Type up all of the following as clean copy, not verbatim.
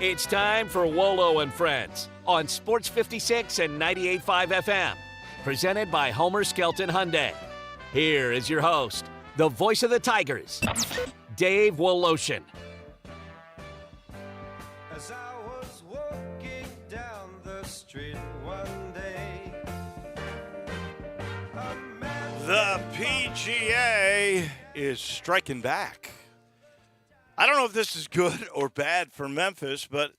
It's time for Wolo and Friends on Sports 56 and 98.5 FM. Presented by Homer Skelton Hyundai. Here is your host, the voice of the Tigers, Dave Woloshin. As I was walking down the street one day, the PGA is striking back. I don't know if this is good or bad for Memphis, but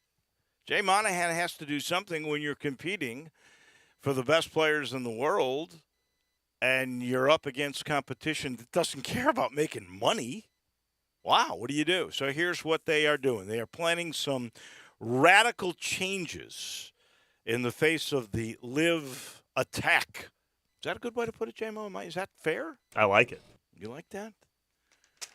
Jay Monahan has to do something when you're competing for the best players in the world and you're up against competition that doesn't care about making money. Wow, what do? So here's what they are doing. They are planning some radical changes in the face of the live attack. Is that a good way to put it, J-Mo? Is that fair? I like it. You like that?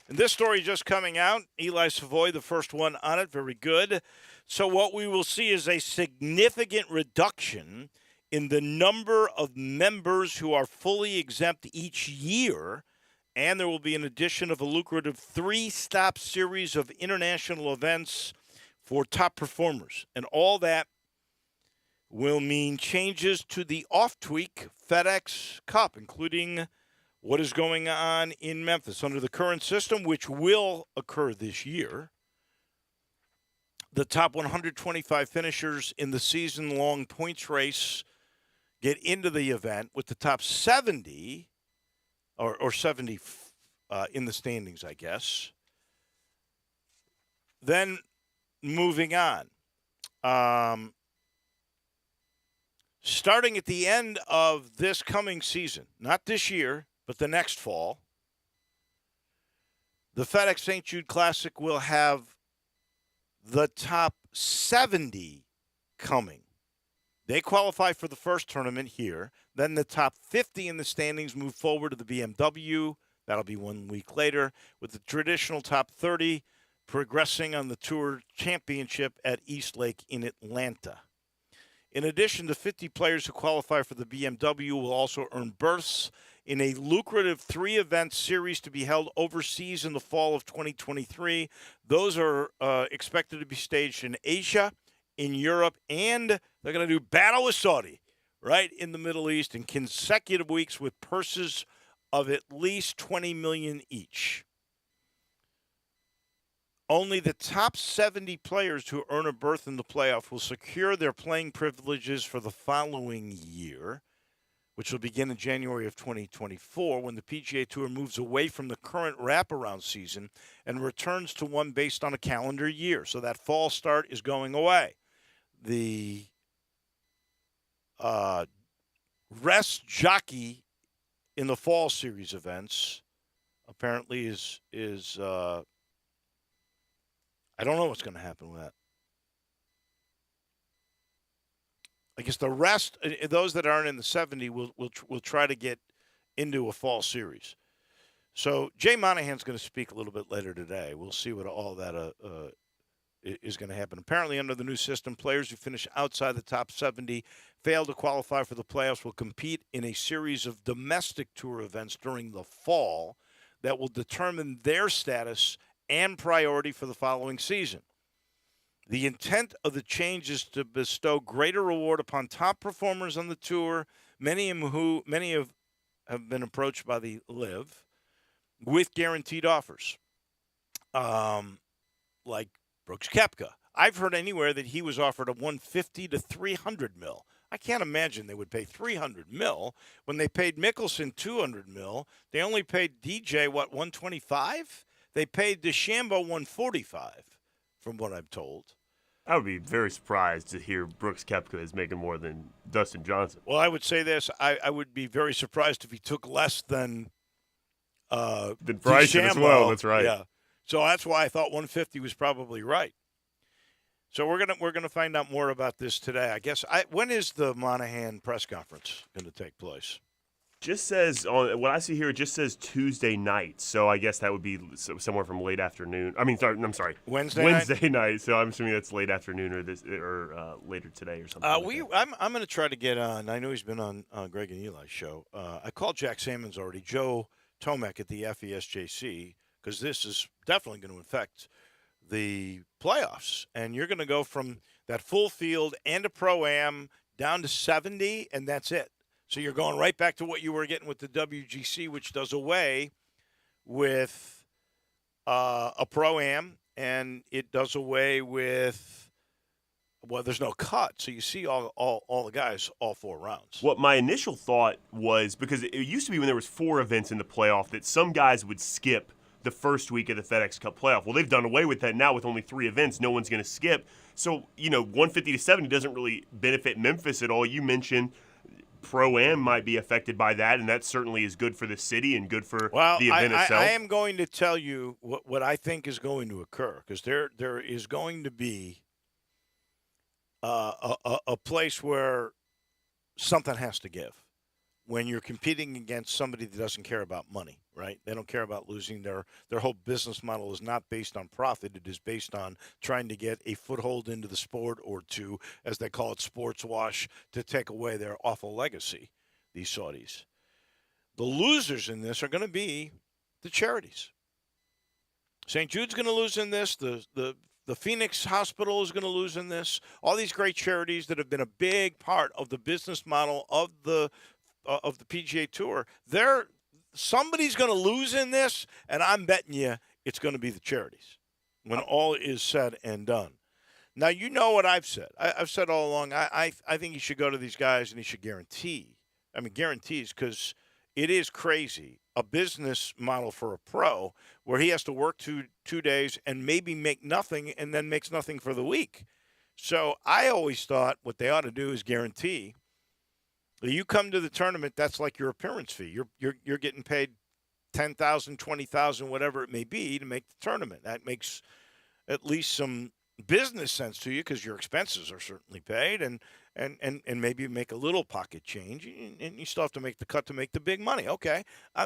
And this story just coming out, Eli Savoy, the first one on it, very good. So what we will see is a significant reduction in the number of members who are fully exempt each year, and there will be an addition of a lucrative 3-stop series of international events for top performers. And all that will mean changes to the off-tweak FedEx Cup, including what is going on in Memphis. Under the current system, which will occur this year, the top 125 finishers in the season-long points race get into the event, with the top 70, or 70 in the standings, I guess. Then moving on. Starting at the end of this coming season, not this year, but the next fall, the FedEx St. Jude Classic will have the top 70 coming. They qualify for the first tournament here. Then the top 50 in the standings move forward to the BMW. That'll be 1 week later, with the traditional top 30 progressing on the Tour Championship at East Lake in Atlanta. In addition, the 50 players who qualify for the BMW will also earn berths in a lucrative 3-event series to be held overseas in the fall of 2023. Those are expected to be staged in Asia, in Europe, and they're going to do Battle with Saudi right in the Middle East in consecutive weeks with purses of at least $20 million each. Only the top 70 players who earn a berth in the playoff will secure their playing privileges for the following year, which will begin in January of 2024, when the PGA Tour moves away from the current wraparound season and returns to one based on a calendar year. So that fall start is going away. The rest jockey in the fall series events apparently is I don't know what's going to happen with that. I guess the rest, those that aren't in the 70, will try to get into a fall series. So Jay Monahan's going to speak a little bit later today. We'll see what all that is going to happen. Apparently, under the new system, players who finish outside the top 70, fail to qualify for the playoffs, will compete in a series of domestic tour events during the fall that will determine their status and priority for the following season. The intent of the change is to bestow greater reward upon top performers on the tour, many have been approached by the LIV with guaranteed offers, like Brooks Koepka. I've heard anywhere that he was offered a $150 to $300 million. I can't imagine they would pay $300 million when they paid Mickelson $200 million. They only paid DJ $125. They paid DeChambeau $145, from what I'm told. I would be very surprised to hear Brooks Koepka is making more than Dustin Johnson. Well, I would say this. I would be very surprised if he took less than Bryson as well. That's right. Yeah. So that's why I thought 150 was probably right. So we're gonna find out more about this today. I guess. When is the Monahan press conference going to take place? Just says on what I see here, it just says Tuesday night. So I guess that would be somewhere from late afternoon. I'm sorry. Wednesday night. So I'm assuming that's late afternoon or later today or something. I'm going to try to get on. I know he's been on Greg and Eli's show. I called Jack Sammons already. Joe Tomek at the FESJC, because this is definitely going to affect the playoffs. And you're going to go from that full field and a Pro-Am down to 70, and that's it. So you're going right back to what you were getting with the WGC, which does away with a Pro-Am, and it does away with, well, there's no cut. So you see all the guys all 4 rounds. What my initial thought was, because it used to be when there was 4 events in the playoff that some guys would skip the first week of the FedEx Cup playoff. Well, they've done away with that now with only 3 events. No one's going to skip. So, 150 to 70 doesn't really benefit Memphis at all. You mentioned Pro-Am might be affected by that, and that certainly is good for the city and good for the event itself. I am going to tell you what I think is going to occur, because there is going to be a place where something has to give when you're competing against somebody that doesn't care about money, right? They don't care about losing. Their whole business model is not based on profit. It is based on trying to get a foothold into the sport, or to, as they call it, sports wash, to take away their awful legacy, these Saudis. The losers in this are going to be the charities. St. Jude's going to lose in this. The Phoenix Hospital is going to lose in this. All these great charities that have been a big part of the business model of the PGA Tour, somebody's going to lose in this, and I'm betting you it's going to be the charities when all is said and done. Now, you know what I've said. I've said all along, I think he should go to these guys and he should guarantee. Guarantees, because it is crazy, a business model for a pro where he has to work two days and maybe make nothing, and then makes nothing for the week. So I always thought what they ought to do is guarantee. You come to the tournament, that's like your appearance fee. You're getting paid $10,000, $20,000, whatever it may be, to make the tournament. That makes at least some business sense to you, because your expenses are certainly paid, and maybe you make a little pocket change, and you still have to make the cut to make the big money. Okay,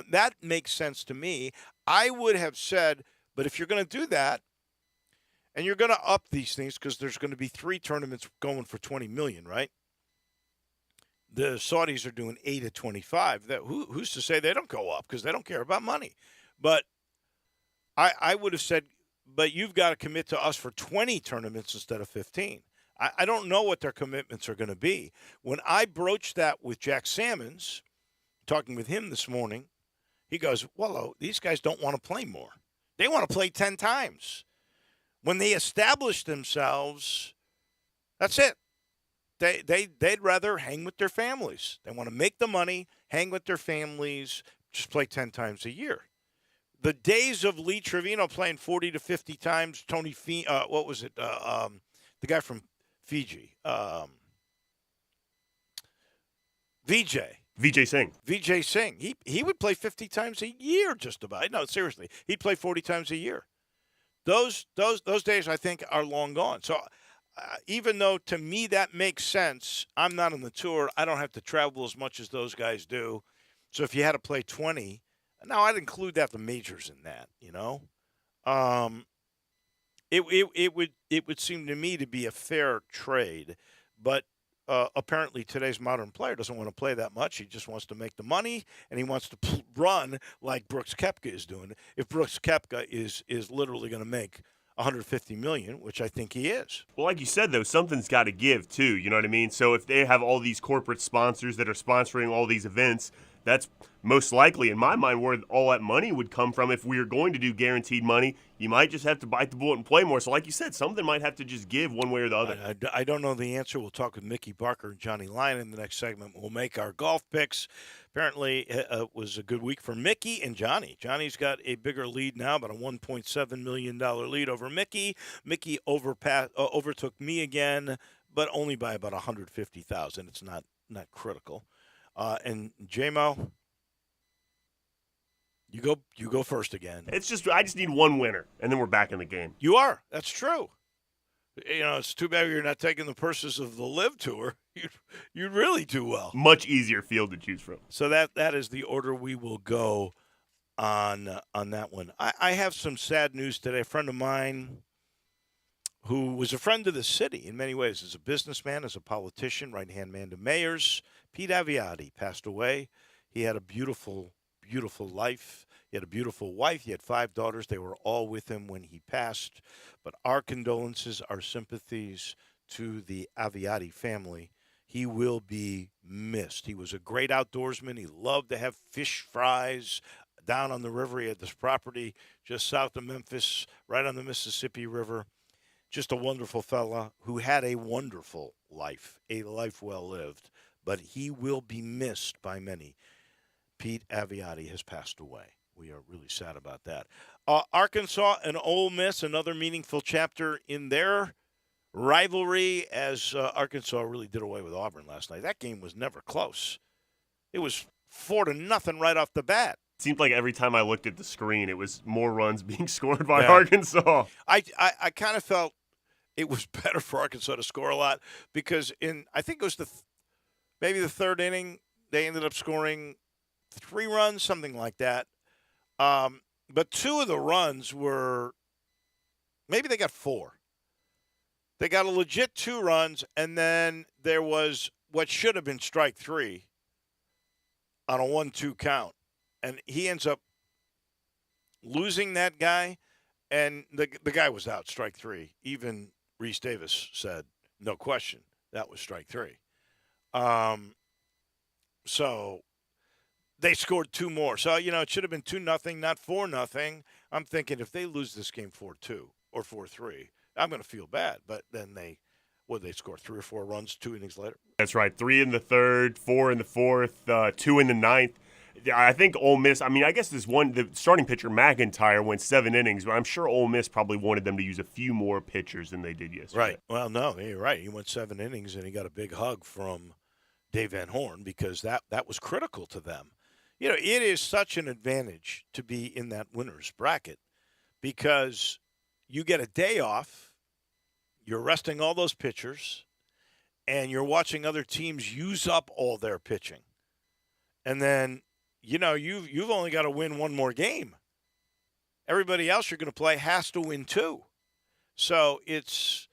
that makes sense to me. I would have said, but if you're going to do that, and you're going to up these things, because there's going to be 3 tournaments going for $20 million, right? The Saudis are doing 8 at 25. Who's to say they don't go up, because they don't care about money? But I would have said, but you've got to commit to us for 20 tournaments instead of 15. I don't know what their commitments are going to be. When I broached that with Jack Salmons, talking with him this morning, he goes, Wolo, these guys don't want to play more. They want to play 10 times. When they establish themselves, that's it. They'd rather hang with their families. They want to make the money, hang with their families, just play 10 times a year. The days of Lee Trevino playing 40 to 50 times, Tony what was it? The guy from Fiji. Vijay Singh. Vijay Singh. He would play 50 times a year, just about. No, seriously. He'd play 40 times a year. Those days, I think, are long gone. So even though to me that makes sense, I'm not on the tour. I don't have to travel as much as those guys do. So if you had to play 20, now I'd include the majors in that, It would seem to me to be a fair trade, but apparently today's modern player doesn't want to play that much. He just wants to make the money, and he wants to run like Brooks Koepka is doing. If Brooks Koepka is literally going to make $150 million, which I think he is. Well, like you said, though, something's got to give too. You know what I mean? So if they have all these corporate sponsors that are sponsoring all these events, that's most likely, in my mind, where all that money would come from. If we are going to do guaranteed money, you might just have to bite the bullet and play more. So like you said, something might have to just give one way or the other. I don't know the answer. We'll talk with Mickey Barker and Johnny Lyon in the next segment. We'll make our golf picks. Apparently, it was a good week for Mickey and Johnny. Johnny's got a bigger lead now, about a $1.7 million lead over Mickey. Mickey overtook me again, but only by about $150,000. It's not critical. And J-Mo, you go first again. I just need one winner, and then we're back in the game. You are. That's true. It's too bad you're not taking the purses of the Live Tour. You'd really do well. Much easier field to choose from. So that is the order we will go on that one. I have some sad news today. A friend of mine who was a friend of the city in many ways, as a businessman, as a politician, right-hand man to mayors, Pete Aviotti passed away. He had a beautiful, beautiful life. He had a beautiful wife. He had 5 daughters. They were all with him when he passed. But our condolences, our sympathies to the Aviati family. He will be missed. He was a great outdoorsman. He loved to have fish fries down on the river. He had this property just south of Memphis, right on the Mississippi River. Just a wonderful fella who had a wonderful life, a life well lived. But he will be missed by many. Pete Aviati has passed away. We are really sad about that. Arkansas and Ole Miss, another meaningful chapter in their rivalry as Arkansas really did away with Auburn last night. That game was never close. It was 4-0 right off the bat. It seemed like every time I looked at the screen, it was more runs being scored by Arkansas. I kind of felt it was better for Arkansas to score a lot because I think it was maybe the third inning, they ended up scoring 3 runs, something like that. But 2 of the runs were, maybe they got 4. They got a legit 2 runs, and then there was what should have been strike 3 on a 1-2 count. And he ends up losing that guy, and the guy was out, strike 3. Even Reese Davis said, no question, that was strike 3. So they scored 2 more. So, it should have been 2-0, not 4-0. I'm thinking if they lose this game 4-2 or 4-3, I'm going to feel bad. But then they score 3 or 4 runs 2 innings later? That's right. 3 in the third, 4 in the fourth, 2 in the ninth. I think Ole Miss, I guess the starting pitcher, McIntyre, went 7 innings, but I'm sure Ole Miss probably wanted them to use a few more pitchers than they did yesterday. Right. Well, no, you're right. He went 7 innings, and he got a big hug from Dave Van Horn because that was critical to them. It is such an advantage to be in that winner's bracket because you get a day off, you're resting all those pitchers, and you're watching other teams use up all their pitching. And then, you've only got to win 1 more game. Everybody else you're going to play has to win 2. So it's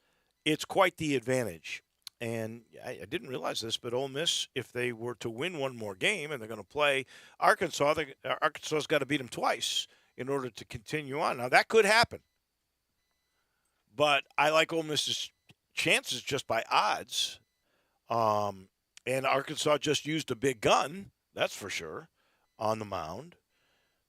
quite the advantage. And I didn't realize this, but Ole Miss, if they were to win 1 more game and they're going to play Arkansas, Arkansas's got to beat them twice in order to continue on. Now, that could happen. But I like Ole Miss's chances just by odds. And Arkansas just used a big gun, that's for sure, on the mound.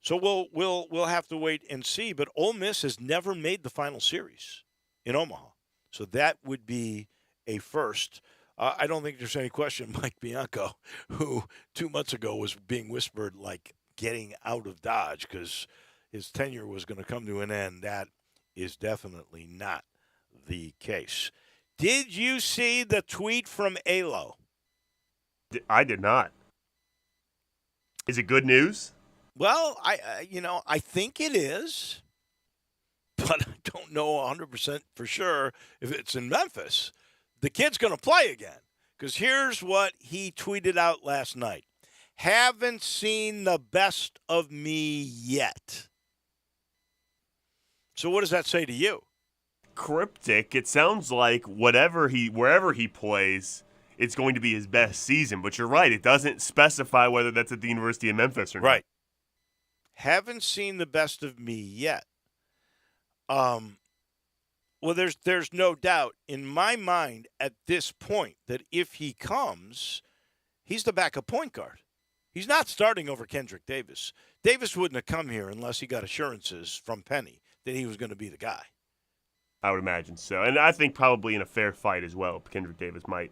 So we'll have to wait and see. But Ole Miss has never made the final series in Omaha. So that would be a first. I don't think there's any question Mike Bianco, who 2 months ago was being whispered like getting out of Dodge because his tenure was going to come to an end. That is definitely not the case. Did you see the tweet from Alo? I did not. Is it good news? Well, I think it is, but I don't know 100% for sure if it's in Memphis. The kid's going to play again because here's what he tweeted out last night. Haven't seen the best of me yet. So what does that say to you? Cryptic. It sounds like wherever he plays, it's going to be his best season. But you're right. It doesn't specify whether that's at the University of Memphis or not. Right. Haven't seen the best of me yet. Well, there's no doubt in my mind at this point that if he comes, he's the backup point guard. He's not starting over Kendrick Davis. Davis wouldn't have come here unless he got assurances from Penny that he was going to be the guy. I would imagine so. And I think probably in a fair fight as well, Kendrick Davis might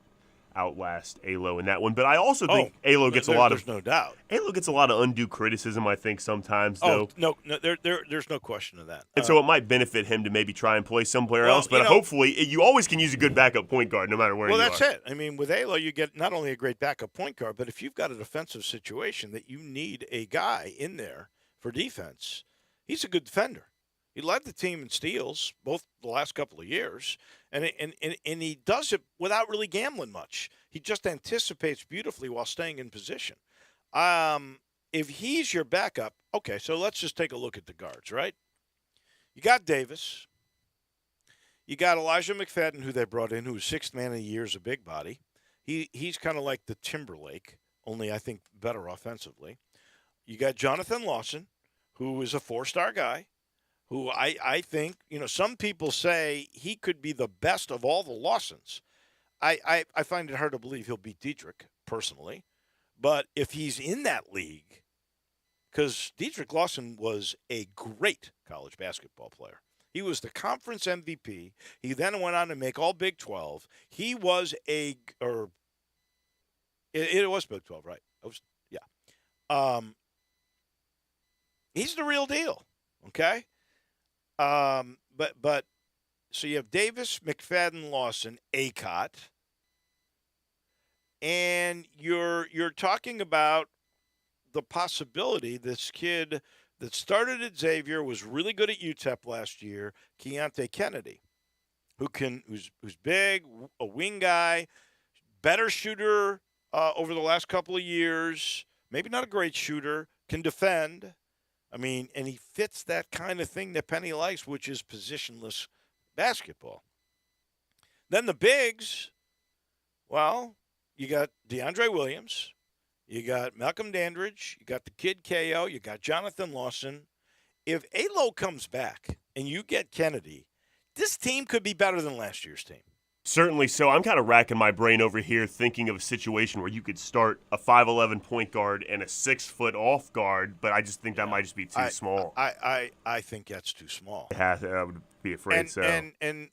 outlast Alo in that one. But I also think Alo gets there's no doubt. Alo gets a lot of undue criticism, I think, sometimes, though. No, there's no question of that. And so it might benefit him to maybe try and play somewhere else. But hopefully, you always can use a good backup point guard no matter where you are. Well, that's it. I mean, with Alo, you get not only a great backup point guard, but if you've got a defensive situation that you need a guy in there for defense, he's a good defender. He led the team in steals both the last couple of years, and he does it without really gambling much. He just anticipates beautifully while staying in position. If he's your backup, okay, so let's just take a look at the guards, right? You got Davis. You got Elijah McFadden, who they brought in, who was 6th man of the year as a big body. He's kind of like the Timberlake, only I think better offensively. You got Jonathan Lawson, who is a 4-star guy, who I think, some people say he could be the best of all the Lawsons. I find it hard to believe he'll beat Dietrich, personally. But if he's in that league, because Dietrich Lawson was a great college basketball player. He was the conference MVP. He then went on to make all Big 12. He was it was Big 12, right? He's the real deal, okay? But so you have Davis, McFadden, Lawson, Acott, and you're talking about the possibility this kid that started at Xavier was really good at UTEP last year, Keontae Kennedy, who's big, a wing guy, better shooter over the last couple of years, maybe not a great shooter, can defend. I mean, and he fits that kind of thing that Penny likes, which is positionless basketball. Then the bigs, well, you got DeAndre Williams, you got Malcolm Dandridge, you got the kid KO, you got Jonathan Lawson. If Alo comes back and you get Kennedy, this team could be better than last year's team. Certainly so. I'm kind of racking my brain over here thinking of a situation where you could start a 5'11" point guard and a 6-foot off guard, but I just think that might just be too small. I think that's too small. I would be afraid so. And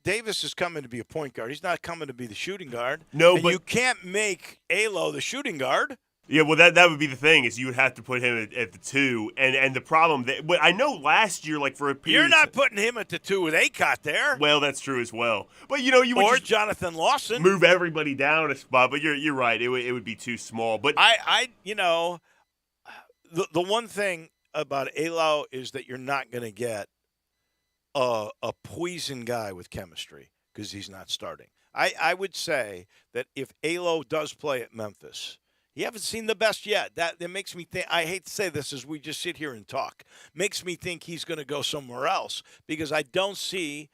Davis is coming to be a point guard. He's not coming to be the shooting guard. No, and but you can't make Alo the shooting guard. Yeah, well, that would be the thing is you would have to put him at the 2, and the problem but I know last year, like for a period, you're not putting him at the 2 with Acott there. Well, that's true as well. But you would or just Jonathan Lawson move everybody down a spot. But you're right, it would be too small. But the one thing about Alo is that you're not going to get a poison guy with chemistry because he's not starting. I would say that if Alo does play at Memphis. You haven't seen the best yet. That makes me think, I hate to say this as we just sit here and talk, makes me think he's going to go somewhere else because I don't see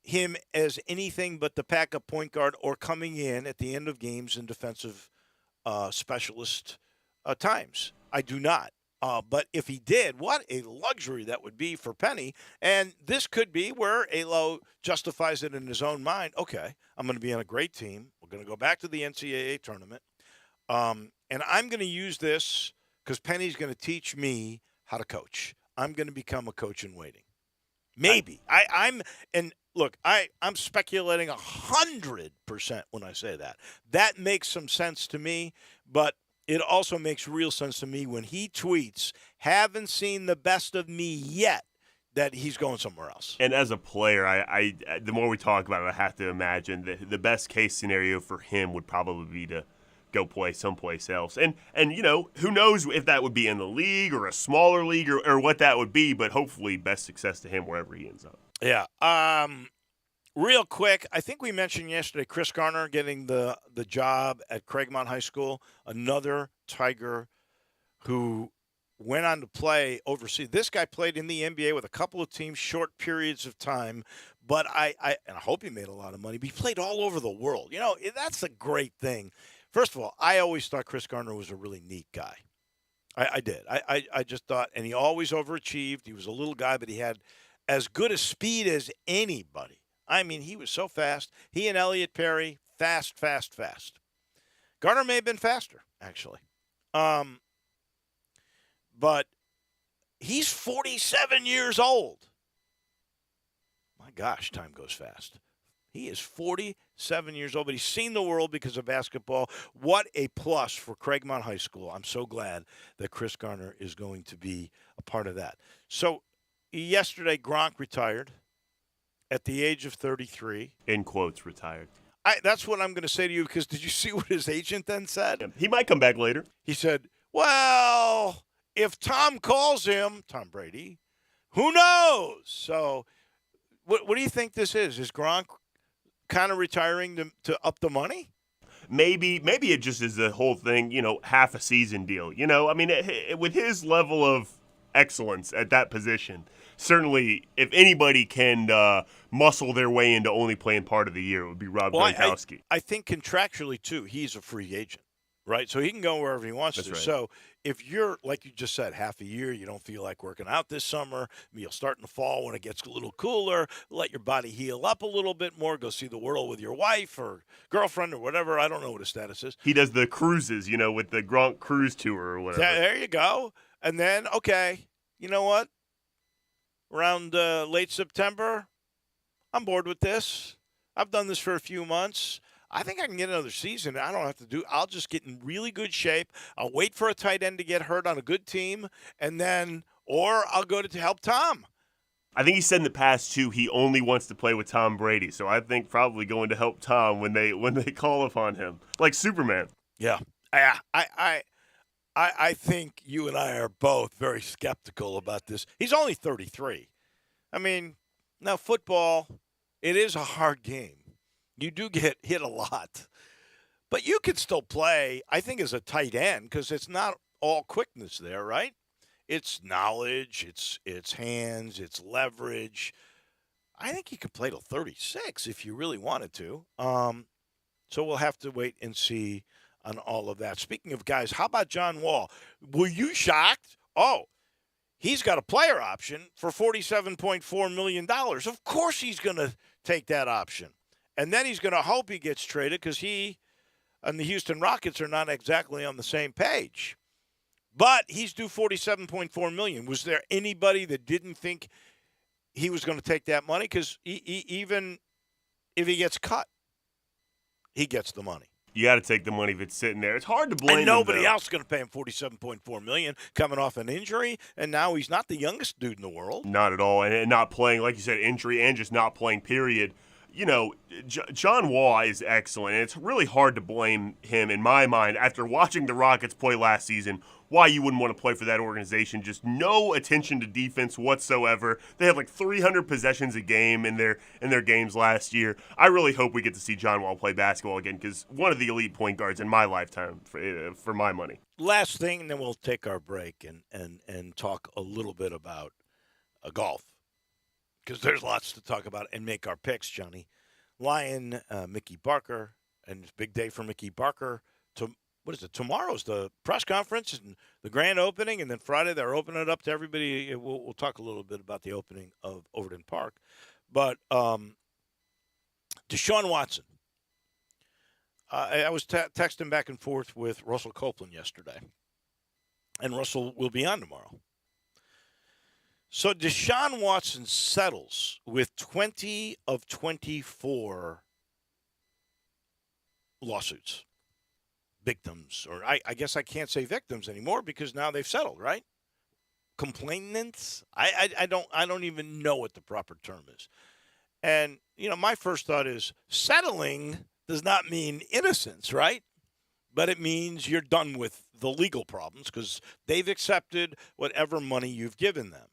him as anything but the backup point guard or coming in at the end of games in defensive specialist times. I do not. But if he did, what a luxury that would be for Penny. And this could be where Alo justifies it in his own mind. Okay, I'm going to be on a great team. We're going to go back to the NCAA tournament. And I'm going to use this because Penny's going to teach me how to coach. I'm going to become a coach in waiting. Maybe. I'm speculating 100% when I say that. That makes some sense to me, but it also makes real sense to me when he tweets, haven't seen the best of me yet, that he's going somewhere else. And as a player, I the more we talk about it, I have to imagine that the best case scenario for him would probably be to go play someplace else. And who knows if that would be in the league or a smaller league or what that would be, but hopefully best success to him wherever he ends up. Yeah. Real quick, I think we mentioned yesterday Chris Garner getting the job at Craigmont High School, another Tiger who went on to play overseas. This guy played in the NBA with a couple of teams, short periods of time, but I hope he made a lot of money. But he played all over the world. That's a great thing. First of all, I always thought Chris Garner was a really neat guy. I did. I just thought, and he always overachieved. He was a little guy, but he had as good a speed as anybody. I mean, he was so fast. He and Elliot Perry, fast. Garner may have been faster, actually. But he's 47 years old. My gosh, time goes fast. He is 47 years old, but he's seen the world because of basketball. What a plus for Craigmont High School. I'm so glad that Chris Garner is going to be a part of that. So yesterday, Gronk retired at the age of 33. In quotes, retired. That's what I'm going to say to you because did you see what his agent then said? He might come back later. He said, well, if Tom calls him, Tom Brady, who knows? So what do you think this is? Is Gronk kind of retiring to up the money? Maybe it just is the whole thing, half a season deal. I mean, with his level of excellence at that position, certainly if anybody can muscle their way into only playing part of the year, it would be Rob Gronkowski. I think contractually, too, he's a free agent. right? So he can go wherever he wants That's to. right. So if you're, like you just said, half a year, you don't feel like working out this summer, you'll start in the fall when it gets a little cooler, let your body heal up a little bit more, go see the world with your wife or girlfriend or whatever. I don't know what his status is. He does the cruises, with the Gronk cruise tour or whatever. There you go. And then, okay, you know what? Around late September, I'm bored with this. I've done this for a few months. I think I can get another season. I don't have to I'll just get in really good shape. I'll wait for a tight end to get hurt on a good team, and then, or I'll go to help Tom. I think he said in the past, too, he only wants to play with Tom Brady. So I think probably going to help Tom when they call upon him, like Superman. Yeah. I think you and I are both very skeptical about this. He's only 33. I mean, now football, it is a hard game. You do get hit a lot. But you can still play, I think, as a tight end because it's not all quickness there, right? It's knowledge, it's hands, it's leverage. I think you could play till 36 if you really wanted to. So we'll have to wait and see on all of that. Speaking of guys, how about John Wall? Were you shocked? Oh, he's got a player option for $47.4 million. Of course he's going to take that option. And then he's going to hope he gets traded because he and the Houston Rockets are not exactly on the same page. But he's due $47.4 million. Was there anybody that didn't think he was going to take that money? Because even if he gets cut, he gets the money. You got to take the money if it's sitting there. It's hard to blame him. And nobody else is going to pay him $47.4 million coming off an injury, and now he's not the youngest dude in the world. Not at all, and not playing, like you said, injury and just not playing, period. John Wall is excellent, and it's really hard to blame him, in my mind, after watching the Rockets play last season, why you wouldn't want to play for that organization. Just no attention to defense whatsoever. They had like 300 possessions a game in their games last year. I really hope we get to see John Wall play basketball again because one of the elite point guards in my lifetime, for my money. Last thing, and then we'll take our break and talk a little bit about golf because there's lots to talk about and make our picks, Johnny. Lion, Mickey Barker, and it's a big day for Mickey Barker. Tomorrow's the press conference and the grand opening, and then Friday they're opening it up to everybody. We'll talk a little bit about the opening of Overton Park. But Deshaun Watson. I was texting back and forth with Russell Copeland yesterday, and Russell will be on tomorrow. So Deshaun Watson settles with 20 of 24 lawsuits. Victims, or I guess I can't say victims anymore because now they've settled, right? Complainants? I don't even know what the proper term is. And, my first thought is settling does not mean innocence, right? But it means you're done with the legal problems because they've accepted whatever money you've given them.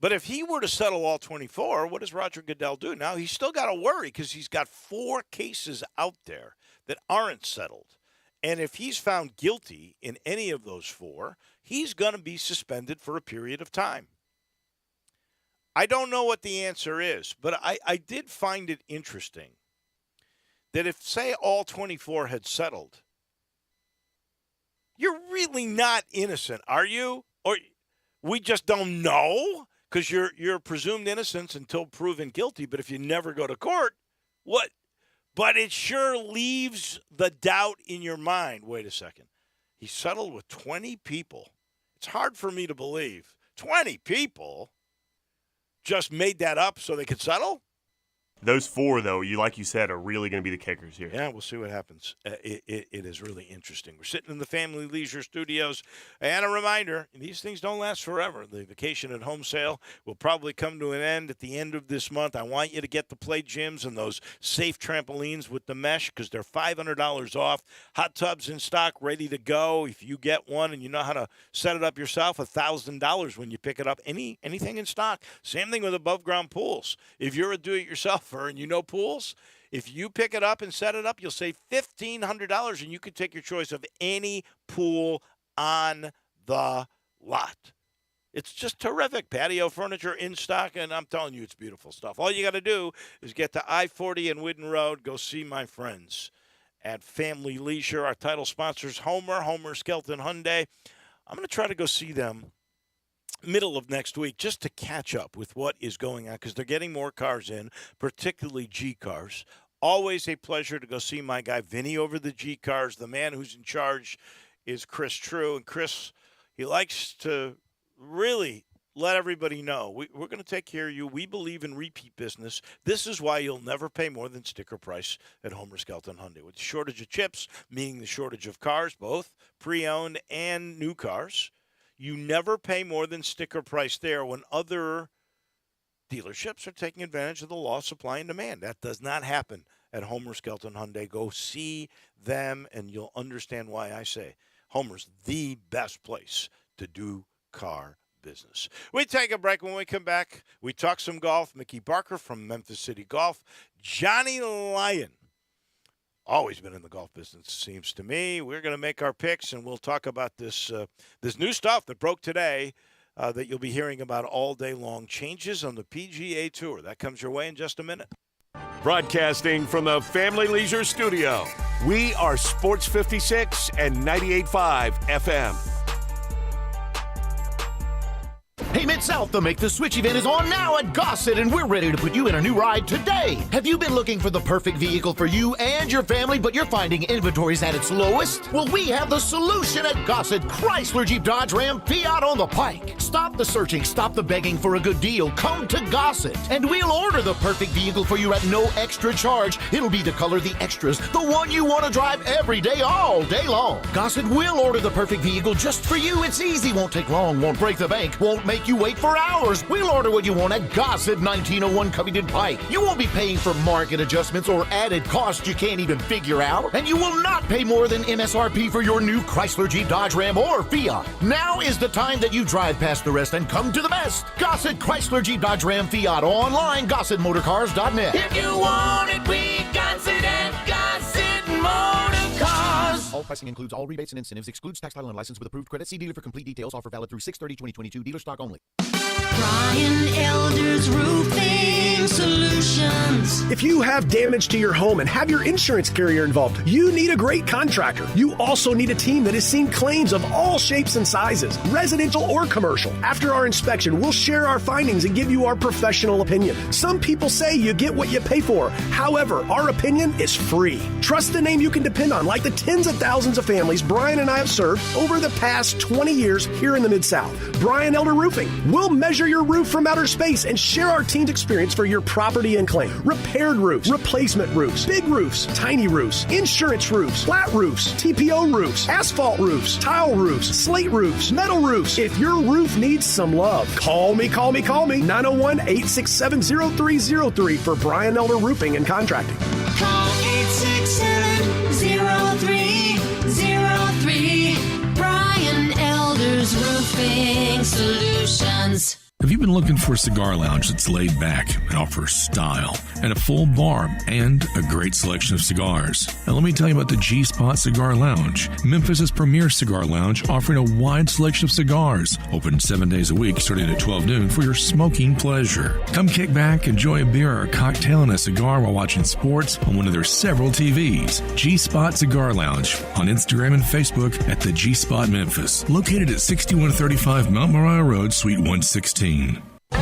But if he were to settle all 24, what does Roger Goodell do? Now, he's still got to worry because he's got 4 cases out there that aren't settled. And if he's found guilty in any of those 4, he's going to be suspended for a period of time. I don't know what the answer is, but I did find it interesting that if, say, all 24 had settled, you're really not innocent, are you? Or we just don't know because you're presumed innocent until proven guilty. But if you never go to court, what? But it sure leaves the doubt in your mind. Wait a second. He settled with 20 people. It's hard for me to believe. 20 people just made that up so they could settle? Those 4, though, like you said, are really going to be the kickers here. Yeah, we'll see what happens. It is really interesting. We're sitting in the Family Leisure Studios. And a reminder, these things don't last forever. The vacation at home sale will probably come to an end at the end of this month. I want you to get the play gyms and those safe trampolines with the mesh because they're $500 off. Hot tubs in stock, ready to go. If you get one and you know how to set it up yourself, $1,000 when you pick it up. Anything in stock. Same thing with above-ground pools. If you're a do-it-yourselfer and you know pools, if you pick it up and set it up, you'll save $1,500 and you can take your choice of any pool on the lot. It's just terrific. Patio furniture in stock, and I'm telling you, it's beautiful stuff. All you got to do is get to I-40 and Whidden Road, go see my friends at Family Leisure. Our title sponsors, Homer Skelton Hyundai. I'm going to try to go see them middle of next week just to catch up with what is going on because they're getting more cars in, particularly G cars. Always a pleasure to go see my guy Vinny over the G cars. The man who's in charge is Chris True. And Chris, he likes to really let everybody know we're going to take care of you. We believe in repeat business. This is why you'll never pay more than sticker price at Homer Skelton Hyundai. With the shortage of chips, meaning the shortage of cars, both pre-owned and new cars, you never pay more than sticker price there when other dealerships are taking advantage of the law of supply and demand. That does not happen at Homer Skelton Hyundai. Go see them, and you'll understand why I say Homer's the best place to do car business. We take a break. When we come back, we talk some golf. Mickey Barker from Memphis City Golf. Johnny Lyon, always been in the golf business, seems to me. We're going to make our picks, and we'll talk about this new stuff that broke today that you'll be hearing about all day long. Changes on the PGA Tour. That comes your way in just a minute. Broadcasting from the Family Leisure Studio, we are Sports 56 and 98.5 FM. Hey, Mid-South, the Make the Switch event is on now at Gossett, and we're ready to put you in a new ride today. Have you been looking for the perfect vehicle for you and your family, but you're finding inventory's at its lowest? Well, we have the solution at Gossett. Chrysler, Jeep, Dodge, Ram, Fiat on the Pike. Stop the searching, stop the begging for a good deal. Come to Gossett, and we'll order the perfect vehicle for you at no extra charge. It'll be the color, the extras, the one you want to drive every day, all day long. Gossett will order the perfect vehicle just for you. It's easy, won't take long, won't break the bank, won't make you wait for hours. We'll order what you want at Gossett, 1901 Covington Pike. You won't be paying for market adjustments or added costs you can't even figure out. And you will not pay more than MSRP for your new Chrysler, Jeep, Dodge, Ram, or Fiat. Now is the time that you drive past the rest and come to the best. Gossett, Chrysler, Jeep, Dodge, Ram, Fiat. Online, GossettMotorCars.net. If you want it, we Gossett at Gossett Motorcars. All pricing includes all rebates and incentives, excludes tax, title, and license with approved credit. See dealer for complete details. Offer valid through 6/30/2022. Dealer stock only. Brian Elder's Roofing Solutions. If you have damage to your home and have your insurance carrier involved, you need a great contractor. You also need a team that has seen claims of all shapes and sizes, residential or commercial. After our inspection, we'll share our findings and give you our professional opinion. Some people say you get what you pay for. However, our opinion is free. Trust the name you can depend on, like the tens of thousands of families Brian and I have served over the past 20 years here in the Mid-South. Brian Elder Roofing. We'll measure your roof from outer space and share our team's experience for your property and claim. Repaired roofs, replacement roofs, big roofs, tiny roofs, insurance roofs, flat roofs, TPO roofs, asphalt roofs, tile roofs, slate roofs, metal roofs. If your roof needs some love, call me. 901-867-0303 for Brian Elder Roofing and Contracting. Call 867-0303. Brian Elder's Roofing Solutions. Have you been looking for a cigar lounge that's laid back and offers style and a full bar and a great selection of cigars? Now let me tell you about the G-Spot Cigar Lounge, Memphis's premier cigar lounge, offering a wide selection of cigars, open 7 days a week starting at 12 noon for your smoking pleasure. Come kick back, enjoy a beer or a cocktail and a cigar while watching sports on one of their several TVs. G-Spot Cigar Lounge on Instagram and Facebook at the G-Spot Memphis, located at 6135 Mount Moriah Road, Suite 116.